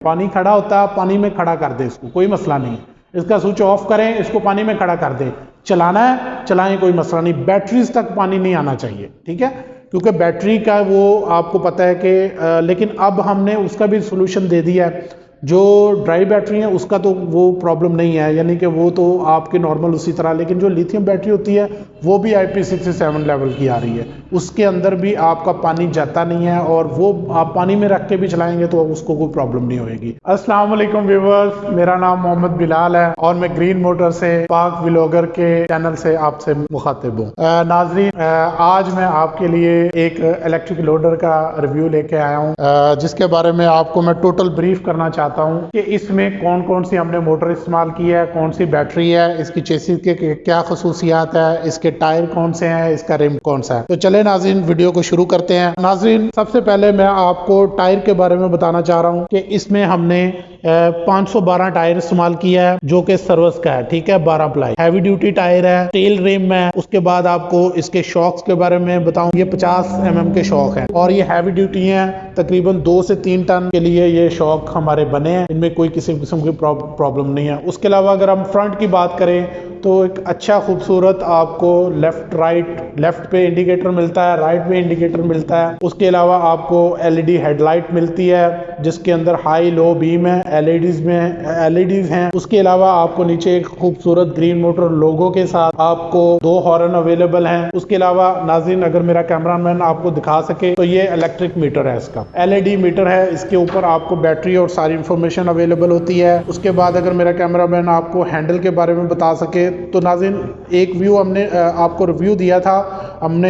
पानी खड़ा होता है, पानी में खड़ा कर दे इसको, कोई मसला नहीं। इसका स्विच ऑफ करें, इसको पानी में खड़ा कर दे, चलाना है चलाएं, कोई मसला नहीं। बैटरीज तक पानी नहीं आना चाहिए, ठीक है, क्योंकि बैटरी का वो आपको पता है कि लेकिन अब हमने उसका भी सोल्यूशन दे दिया है। जो ड्राई बैटरी है उसका तो वो प्रॉब्लम नहीं है, यानी कि वो तो आपके नॉर्मल उसी तरह, लेकिन जो लिथियम बैटरी होती है वो भी IP67 लेवल की आ रही है, उसके अंदर भी आपका पानी जाता नहीं है और वो आप पानी में रख के भी चलाएंगे तो उसको कोई प्रॉब्लम नहीं होगी। अस्सलाम वालेकुम व्यूअर्स, मेरा नाम मोहम्मद बिलाल है और मैं ग्रीन मोटर से पाक व्लॉगर के चैनल से आपसे मुखातिब हूँ। नाजरीन, आज मैं आपके लिए एक इलेक्ट्रिक लोडर का रिव्यू लेके आया हूँ, जिसके बारे में आपको मैं टोटल ब्रीफ करना चाहता हूँ कि इसमें कौन कौन सी हमने मोटर इस्तेमाल की है, कौन सी बैटरी है, इसकी चेसिस के क्या खसूसियात है, इसके टायर कौन से हैं, इसका रिम कौन सा है। तो चले नाज़रीन वीडियो को शुरू करते हैं। नाज़रीन, सबसे पहले मैं आपको टायर के बारे में बताना चाह रहा हूँ कि इसमें हमने 512 टायर इस्तेमाल किया है जो कि सर्विस का है, ठीक है, 12 प्लाई हैवी ड्यूटी टायर है, टेल रिम है। उसके बाद आपको इसके शॉक्स के बारे में बताऊं, ये 50 mm के शॉक हैं और ये हैवी ड्यूटी हैं, तकरीबन 2 से 3 टन के लिए ये शॉक हमारे बने हैं, इनमें कोई किसी किस्म की प्रॉब्लम नहीं है। उसके अलावा अगर हम फ्रंट की बात करें तो एक अच्छा खूबसूरत आपको लेफ्ट पे इंडिकेटर मिलता है, राइट पे इंडिकेटर मिलता है। उसके अलावा आपको LED हेडलाइट मिलती है जिसके अंदर हाई लो बीम है, LEDs हैं। उसके अलावा आपको नीचे एक खूबसूरत ग्रीन मोटर लोगो के साथ आपको 2 हॉर्न अवेलेबल हैं। उसके अलावा नाज़रीन, अगर मेरा कैमरामैन आपको दिखा सके तो ये इलेक्ट्रिक मीटर है, इसका LED मीटर है, इसके ऊपर आपको बैटरी और सारी इंफॉर्मेशन अवेलेबल होती है। उसके बाद अगर मेरा कैमरामैन आपको हैंडल के बारे में बता सके तो नाज़रीन, एक व्यू हमने आपको रिव्यू दिया था, हमने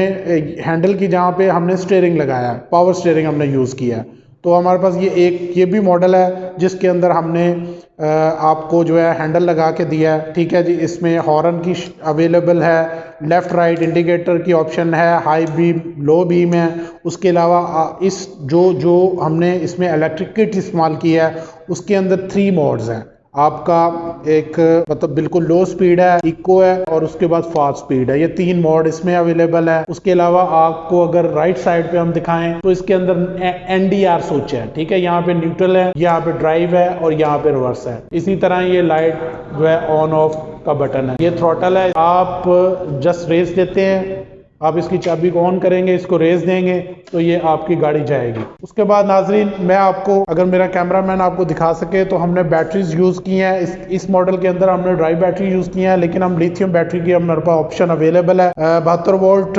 हैंडल की जहाँ पे हमने स्टीयरिंग लगाया है, पावर स्टीयरिंग हमने यूज़ किया है। तो हमारे पास ये भी मॉडल है जिसके अंदर हमने आपको जो है हैंडल लगा के दिया है, ठीक है जी। इसमें हॉर्न की अवेलेबल है, लेफ्ट राइट इंडिकेटर की ऑप्शन है, हाई बीम लो बीम है। उसके अलावा इस जो हमने इसमें इलेक्ट्रिक किट इस्तेमाल किया है उसके अंदर 3 मोड्स हैं। आपका एक मतलब बिल्कुल लो स्पीड है, इको है और उसके बाद फास्ट स्पीड है, ये 3 मोड इसमें अवेलेबल है। उसके अलावा आपको अगर राइट साइड पे हम दिखाएं तो इसके अंदर NDR स्विच है, ठीक है, यहाँ पे न्यूट्रल है, यहाँ पे ड्राइव है और यहाँ पे रिवर्स है। इसी तरह ये लाइट जो है ऑन ऑफ का बटन है, ये थ्रॉटल है, आप जस्ट रेस देते हैं, आप इसकी चाबी को ऑन करेंगे, इसको रेस देंगे तो ये आपकी गाड़ी जाएगी। उसके बाद नाजरीन, मैं आपको अगर मेरा कैमरामैन आपको दिखा सके तो हमने बैटरीज यूज़ की हैं। इस मॉडल के अंदर हमने ड्राई बैटरी यूज़ की है, लेकिन हम लिथियम बैटरी की हमारे पास ऑप्शन अवेलेबल है। 72 वोल्ट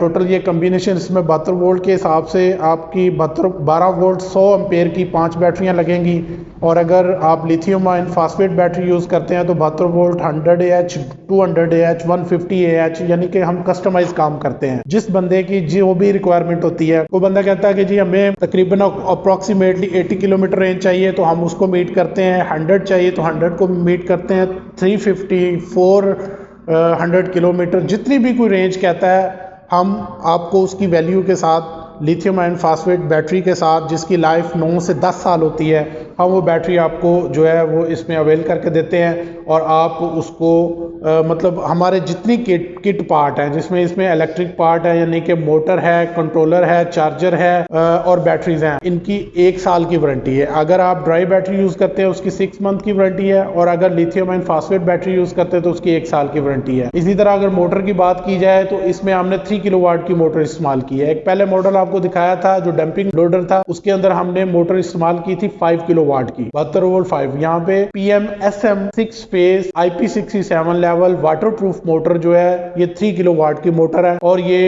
टोटल ये कम्बिनेशन, इसमें 72 वोल्ट के हिसाब से आपकी 12 वोल्ट 100 एम्पेयर की 5 बैटरियाँ लगेंगी। और अगर आप lithium ion phosphate battery use करते हैं तो 72 वोल्ट 100Ah 200Ah 150Ah, यानी कि हम कस्टमाइज काम करते हैं। जिस बंदे की जो भी रिक्वायरमेंट होती है, वो बंदा कहता है कि जी हमें तकरीबन अप्रॉक्सीमेटली 80 किलोमीटर रेंज चाहिए तो हम उसको मीट करते हैं, 100 चाहिए तो 100 को मीट करते हैं, 350 400 किलोमीटर जितनी भी कोई रेंज कहता है हम आपको उसकी वैल्यू के साथ लिथियम आयन फास्फेट बैटरी के साथ, जिसकी लाइफ 9 से 10 साल होती है, हम वो बैटरी आपको जो है वो इसमें अवेल करके देते हैं। और आप उसको मतलब हमारे जितनी किट पार्ट हैं, जिसमें इसमें इलेक्ट्रिक पार्ट है, यानी कि मोटर है, कंट्रोलर है, चार्जर है और बैटरीज हैं, इनकी 1 साल की वारंटी है। अगर आप ड्राई बैटरी यूज़ करते हैं उसकी 6 मंथ की वारंटी है, और अगर lithium ion phosphate battery use करते हैं तो उसकी 1 साल की वारंटी है। इसी तरह अगर मोटर की बात की जाए तो इसमें हमने 3 किलोवाट की मोटर इस्तेमाल की है। एक पहले मॉडल आपको दिखाया था जो डंपिंग लोडर था, उसके अंदर हमने मोटर इस्तेमाल की थी 5 किलोवाट की, 72 वोल्ट 5। यहाँ पे PM-SM 6 phase IP67 level waterproof motor जो है ये 3 किलोवाट की मोटर है, और ये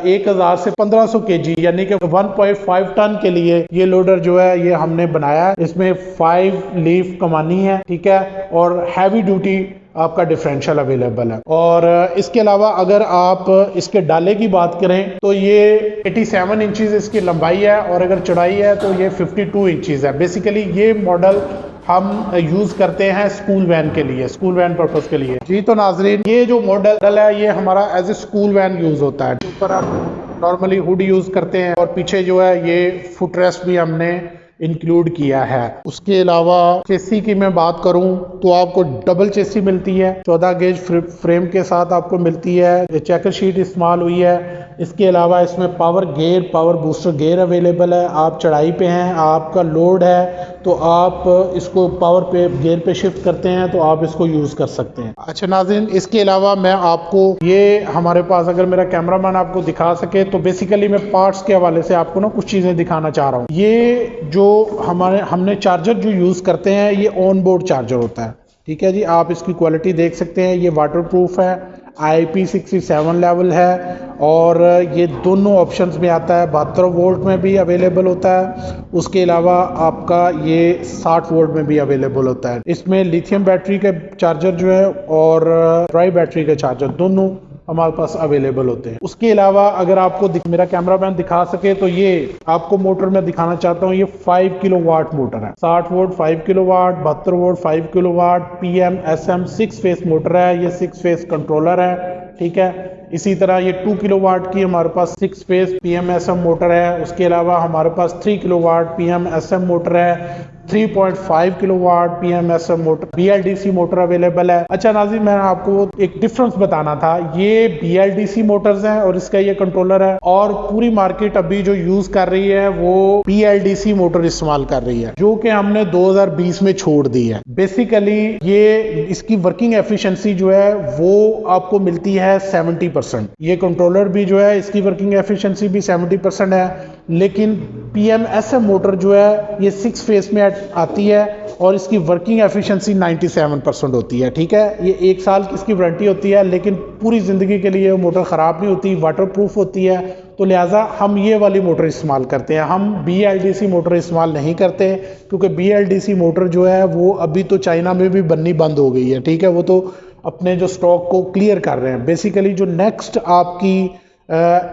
1000 से 1500 kg यानी कि 1.5 टन के लिए ये लोडर जो है ये हमने बनाया है। इसमें 5 लीफ कमानी है, ठीक है, और हैवी ड्यूटी आपका डिफरेंशियल अवेलेबल है। और इसके अलावा अगर आप इसके डाले की बात करें तो ये 87 इंचेस इसकी लंबाई है, और अगर चौड़ाई है तो ये 52 इंचेस है। बेसिकली ये मॉडल हम यूज करते हैं स्कूल वैन के लिए, स्कूल वैन पर्पस के लिए जी। तो नाजरीन, ये जो मॉडल है ये हमारा as a school van use होता है। ऊपर आप नॉर्मली हुड यूज करते हैं और पीछे जो है ये फुट रेस्ट भी हमने इंक्लूड किया है। उसके अलावा चेसी की मैं बात करूं तो आपको डबल चेसी मिलती है, 14 गेज फ्रेम के साथ आपको मिलती है, चेकर शीट इस्तेमाल हुई है। इसके अलावा इसमें power gear, power booster gear available है। आप चढ़ाई पे हैं, आपका लोड है, तो आप इसको पावर पे गियर पे शिफ्ट करते हैं तो आप इसको यूज़ कर सकते हैं। अच्छा नाज़रीन, इसके अलावा मैं आपको ये हमारे पास, अगर मेरा कैमरामैन आपको दिखा सके तो बेसिकली मैं पार्ट्स के हवाले से आपको ना कुछ चीज़ें दिखाना चाह रहा हूँ। ये जो हमने चार्जर जो यूज़ करते हैं ये ऑन बोर्ड चार्जर होता है, ठीक है जी। आप इसकी क्वालिटी देख सकते हैं, ये वाटर प्रूफ है, IP67 लेवल है और ये दोनों ऑप्शंस में आता है। 72 वोल्ट में भी अवेलेबल होता है, उसके अलावा आपका ये 60 वोल्ट में भी अवेलेबल होता है। इसमें लिथियम बैटरी का चार्जर जो है और ड्राई बैटरी का चार्जर दोनों हमारे पास अवेलेबल होते हैं। उसके अलावा अगर आपको मेरा कैमरामैन दिखा सके तो ये आपको मोटर मैं दिखाना चाहता हूँ। ये 5 किलोवाट मोटर है, 60 volt 5 kilowatt, 72 volt 5 kilowatt, PM-SM 6 face motor है, ये 6 फेस कंट्रोलर है, ठीक है। इसी तरह ये 2 किलोवाट की हमारे पास 6 फेस PM-SM मोटर है। उसके अलावा हमारे पास 3 किलोवाट PM-SM मोटर है, 3.5 kilowatt PM-SM motor, BLDC motor available है। अच्छा नाज़रीन, मैं आपको एक डिफरेंस बताना था, ये BLDC मोटर्स हैं और इसका ये कंट्रोलर है, और पूरी मार्केट अभी जो यूज कर रही है वो PLDC मोटर इस्तेमाल कर रही है, जो कि हमने 2020 में छोड़ दी है। बेसिकली ये इसकी वर्किंग एफिशिएंसी जो है वो आपको मिलती है 70%। ये कंट्रोलर भी जो है इसकी वर्किंग एफिशिएंसी भी 70% है, लेकिन PM-SM मोटर जो है ये 6 फेस में आती है और इसकी वर्किंग एफिशिएंसी 97% होती है, ठीक है। ये 1 साल की इसकी वारंटी होती है, लेकिन पूरी ज़िंदगी के लिए मोटर ख़राब नहीं होती, वाटर प्रूफ होती है। तो लिहाजा हम ये वाली मोटर इस्तेमाल करते हैं, हम BLDC मोटर इस्तेमाल नहीं करते, क्योंकि BLDC मोटर जो है वो अभी तो चाइना में भी बननी बंद हो गई है, ठीक है। वो तो अपने जो स्टॉक को क्लियर कर रहे हैं। बेसिकली जो नेक्स्ट आपकी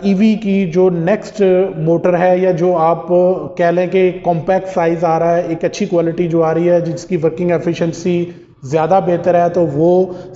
EV की जो नेक्स्ट मोटर है, या जो आप कह लें कि कॉम्पैक्ट साइज़ आ रहा है, एक अच्छी क्वालिटी जो आ रही है जिसकी वर्किंग एफिशिएंसी ज़्यादा बेहतर है, तो वो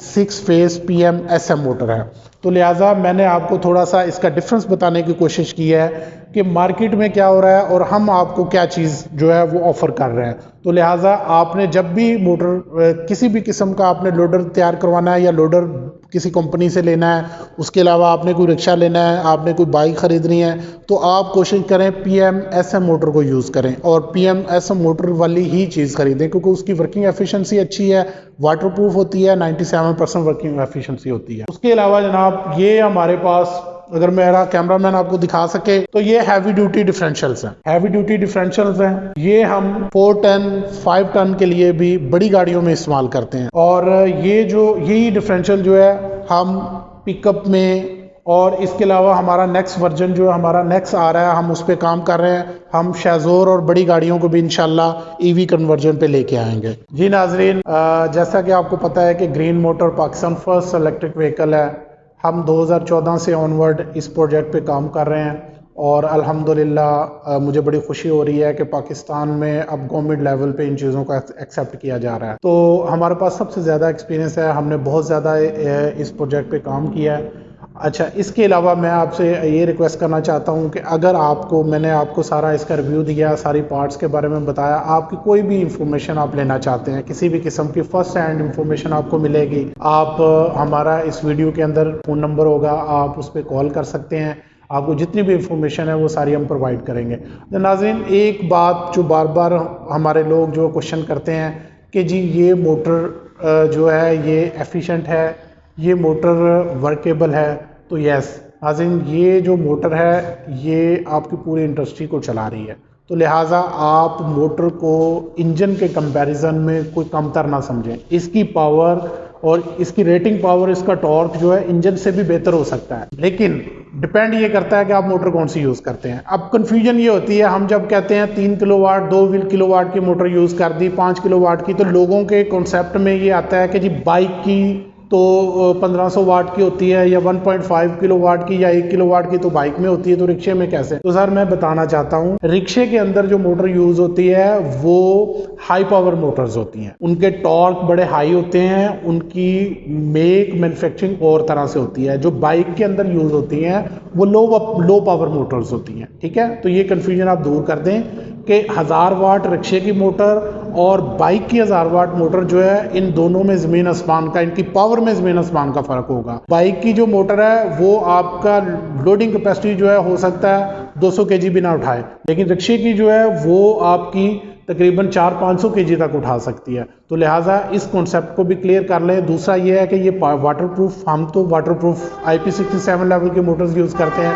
6 फेस PM-SM मोटर है। तो लिहाजा मैंने आपको थोड़ा सा इसका डिफरेंस बताने की कोशिश की है कि मार्केट में क्या हो रहा है और हम आपको क्या चीज़ जो है वो ऑफ़र कर रहे हैं। तो लिहाजा आपने जब भी मोटर किसी भी किस्म का आपने लोडर तैयार करवाना है या लोडर किसी कंपनी से लेना है, उसके अलावा आपने कोई रिक्शा लेना है, आपने कोई बाइक ख़रीदनी है, तो आप कोशिश करें PM-SM मोटर को यूज़ करें और PM-SM मोटर वाली ही चीज़ ख़रीदें, क्योंकि उसकी वर्किंग एफिशिएंसी अच्छी है, वाटर प्रूफ होती है, 97% वर्किंग एफिशिएंसी होती है। उसके अलावा जनाब ये हमारे पास, अगर मेरा कैमरामैन आपको दिखा सके तो ये हैवी ड्यूटी डिफरेंशियल्स हैं। हैवी ड्यूटी डिफरेंशियल्स हैं, ये हम 4 टन 5 टन के लिए भी बड़ी गाड़ियों में इस्तेमाल करते हैं। और यही डिफरेंशियल जो है हम पिकअप में, और इसके अलावा हमारा नेक्स्ट वर्जन जो है, हमारा नेक्स्ट आ रहा है, हम उस पर काम कर रहे हैं। हम शेज़ोर और बड़ी गाड़ियों को भी इंशाल्लाह EV कन्वर्जन पे लेके आएंगे। जी नाजरीन, जैसा कि आपको पता है कि green motor Pakistan first electric vehicle है। हम 2014 से ऑनवर्ड इस प्रोजेक्ट पे काम कर रहे हैं और अल्हम्दुलिल्लाह मुझे बड़ी खुशी हो रही है कि पाकिस्तान में अब गवर्नमेंट लेवल पे इन चीज़ों का एक्सेप्ट किया जा रहा है। तो हमारे पास सबसे ज़्यादा एक्सपीरियंस है, हमने बहुत ज़्यादा इस प्रोजेक्ट पे काम किया है। अच्छा, इसके अलावा मैं आपसे ये रिक्वेस्ट करना चाहता हूँ कि अगर मैंने आपको सारा इसका रिव्यू दिया, सारी पार्ट्स के बारे में बताया, आपकी कोई भी इंफॉर्मेशन आप लेना चाहते हैं, किसी भी किस्म की फर्स्ट हैंड इंफॉर्मेशन आपको मिलेगी, आप हमारा इस वीडियो के अंदर फ़ोन नंबर होगा, आप उस पर कॉल कर सकते हैं। आपको जितनी भी इंफॉर्मेशन है वो सारी हम प्रोवाइड करेंगे। तो नाज़रीन, एक बात जो बार बार हमारे लोग जो क्वेश्चन करते हैं कि जी ये मोटर जो है ये एफिशिएंट है, ये मोटर वर्केबल है, तो यस नाज़रीन, ये जो मोटर है ये आपकी पूरी इंडस्ट्री को चला रही है। तो लिहाजा आप मोटर को इंजन के कंपैरिजन में कोई कमतर ना समझें। इसकी पावर और इसकी रेटिंग पावर, इसका टॉर्क जो है इंजन से भी बेहतर हो सकता है, लेकिन डिपेंड ये करता है कि आप मोटर कौन सी यूज़ करते हैं। अब कन्फ्यूजन ये होती है, हम जब कहते हैं 3 किलोवाट 2 किलोवाट की मोटर यूज़ कर दी, 5 किलोवाट की, तो लोगों के कॉन्सेप्ट में ये आता है कि जी बाइक की तो 1500 वाट की होती है या 1.5 किलो वाट की या 1 किलो वाट की तो बाइक में होती है, तो रिक्शे में कैसे? तो सर मैं बताना चाहता हूँ, रिक्शे के अंदर जो मोटर यूज होती है वो हाई पावर मोटर्स होती हैं, उनके टॉर्क बड़े हाई होते हैं, उनकी मेक मैन्युफैक्चरिंग और तरह से होती है। जो बाइक के अंदर यूज होती हैं वो लो पावर मोटर्स होती हैं, ठीक है। तो ये कन्फ्यूजन आप दूर कर दें कि 1000 वाट रिक्शे की मोटर और बाइक की 1000 वाट मोटर जो है, इन दोनों में ज़मीन आसमान का, इनकी पावर में ज़मीन आसमान का फ़र्क होगा। बाइक की जो मोटर है वो आपका लोडिंग कैपेसिटी जो है हो सकता है 200 केजी भी ना उठाए, लेकिन रिक्शे की जो है वो आपकी तकरीबन 400-500 केजी तक उठा सकती है। तो लिहाजा इस कॉन्सेप्ट को भी क्लियर कर लें। दूसरा ये है कि ये वाटरप्रूफ, हम तो वाटरप्रूफ IP67 लेवल की मोटर्स यूज़ करते हैं,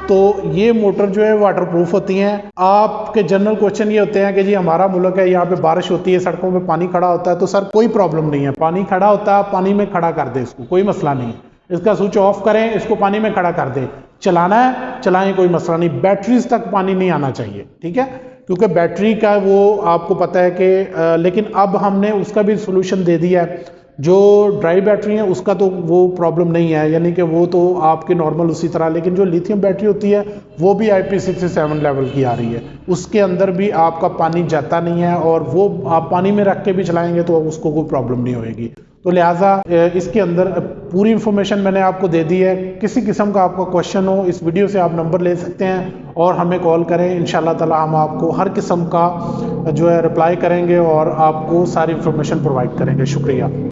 तो ये मोटर जो है वाटरप्रूफ होती हैं। आपके जनरल क्वेश्चन ये होते हैं कि जी हमारा मुल्क है, यहाँ पे बारिश होती है, सड़कों पे पानी खड़ा होता है, तो सर कोई प्रॉब्लम नहीं है, पानी खड़ा होता है, पानी में खड़ा कर दे इसको, कोई मसला नहीं। इसका स्विच ऑफ करें, इसको पानी में खड़ा कर दे, चलाना है चलाएं, कोई मसला नहीं। बैटरीज तक पानी नहीं आना चाहिए, ठीक है, क्योंकि बैटरी का वो आपको पता है कि लेकिन अब हमने उसका भी सोल्यूशन दे दिया है। जो ड्राई बैटरी है उसका तो वो प्रॉब्लम नहीं है, यानी कि वो तो आपके नॉर्मल उसी तरह, लेकिन जो लिथियम बैटरी होती है वो भी IP67 लेवल की आ रही है, उसके अंदर भी आपका पानी जाता नहीं है और वो आप पानी में रख के भी चलाएंगे तो उसको कोई प्रॉब्लम नहीं होएगी। तो लिहाजा इसके अंदर पूरी इंफॉर्मेशन मैंने आपको दे दी है। किसी किस्म का आपका क्वेश्चन हो, इस वीडियो से आप नंबर ले सकते हैं और हमें कॉल करें। इंशाल्लाह ताला हम आपको हर किस्म का जो है रिप्लाई करेंगे और आपको सारी इंफॉर्मेशन प्रोवाइड करेंगे। शुक्रिया।